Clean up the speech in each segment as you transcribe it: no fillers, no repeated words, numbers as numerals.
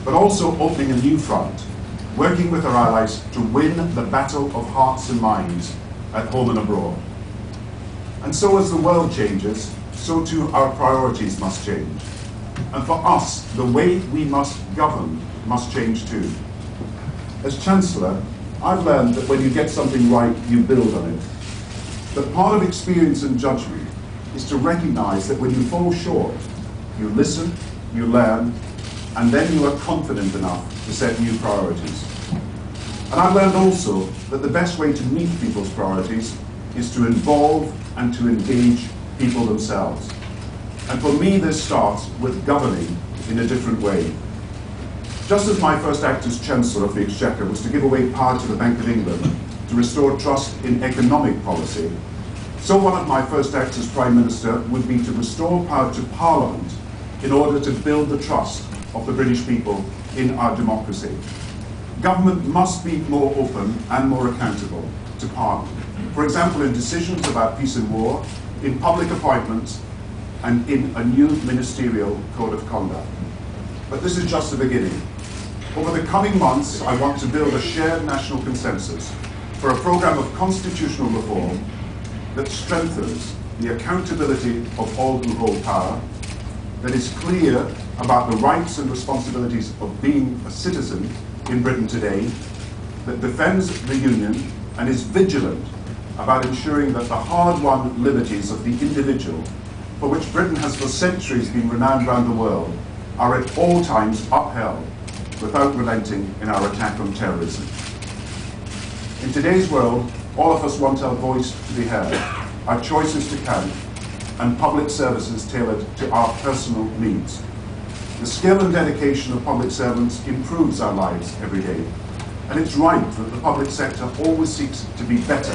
but also opening a new front, working with our allies to win the battle of hearts and minds at home and abroad. And so as the world changes, so too our priorities must change. And for us, the way we must govern must change too. As Chancellor, I've learned that when you get something right, you build on it. But part of experience and judgment is to recognize that when you fall short, you listen, you learn, and then you are confident enough to set new priorities. And I've learned also that the best way to meet people's priorities is to involve and to engage people themselves. And for me, this starts with governing in a different way. Just as my first act as Chancellor of the Exchequer was to give away power to the Bank of England to restore trust in economic policy, so one of my first acts as Prime Minister would be to restore power to Parliament in order to build the trust of the British people in our democracy. Government must be more open and more accountable to Parliament. For example, in decisions about peace and war, in public appointments, and in a new ministerial code of conduct. But this is just the beginning. Over the coming months, I want to build a shared national consensus for a programme of constitutional reform that strengthens the accountability of all who hold power, that is clear about the rights and responsibilities of being a citizen in Britain today, that defends the Union and is vigilant about ensuring that the hard-won liberties of the individual, for which Britain has for centuries been renowned around the world, are at all times upheld without relenting in our attack on terrorism. In today's world, all of us want our voice to be heard, our choices to count, and public services tailored to our personal needs. The skill and dedication of public servants improves our lives every day. And it's right that the public sector always seeks to be better,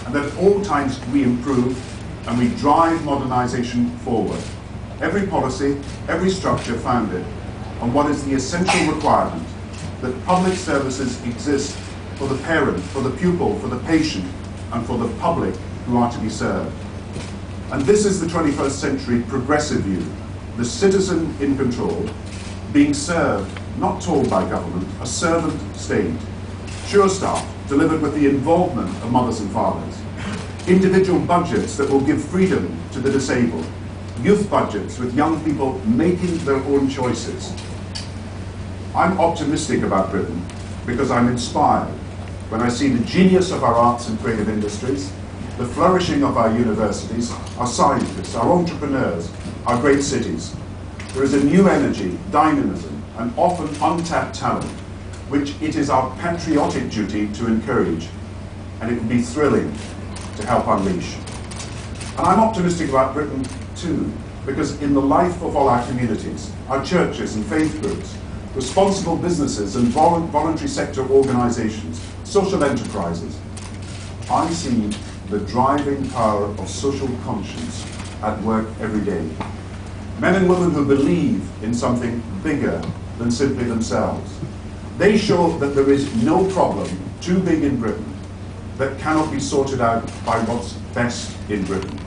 and that at all times we improve and we drive modernisation forward. Every policy, every structure founded on what is the essential requirement that public services exist for the parent, for the pupil, for the patient, and for the public who are to be served. And this is the 21st century progressive view, the citizen in control, being served, not told by government, a servant state. Sure staff delivered with the involvement of mothers and fathers. Individual budgets that will give freedom to the disabled. Youth budgets with young people making their own choices. I'm optimistic about Britain because I'm inspired when I see the genius of our arts and creative industries, the flourishing of our universities, our scientists, our entrepreneurs, our great cities. There is a new energy, dynamism, and often untapped talent, which it is our patriotic duty to encourage, and it would be thrilling to help unleash. And I'm optimistic about Britain too, because in the life of all our communities, our churches and faith groups, responsible businesses and voluntary sector organisations, social enterprises, I see the driving power of social conscience at work every day. Men and women who believe in something bigger than simply themselves. They show that there is no problem too big in Britain that cannot be sorted out by what's best in Britain.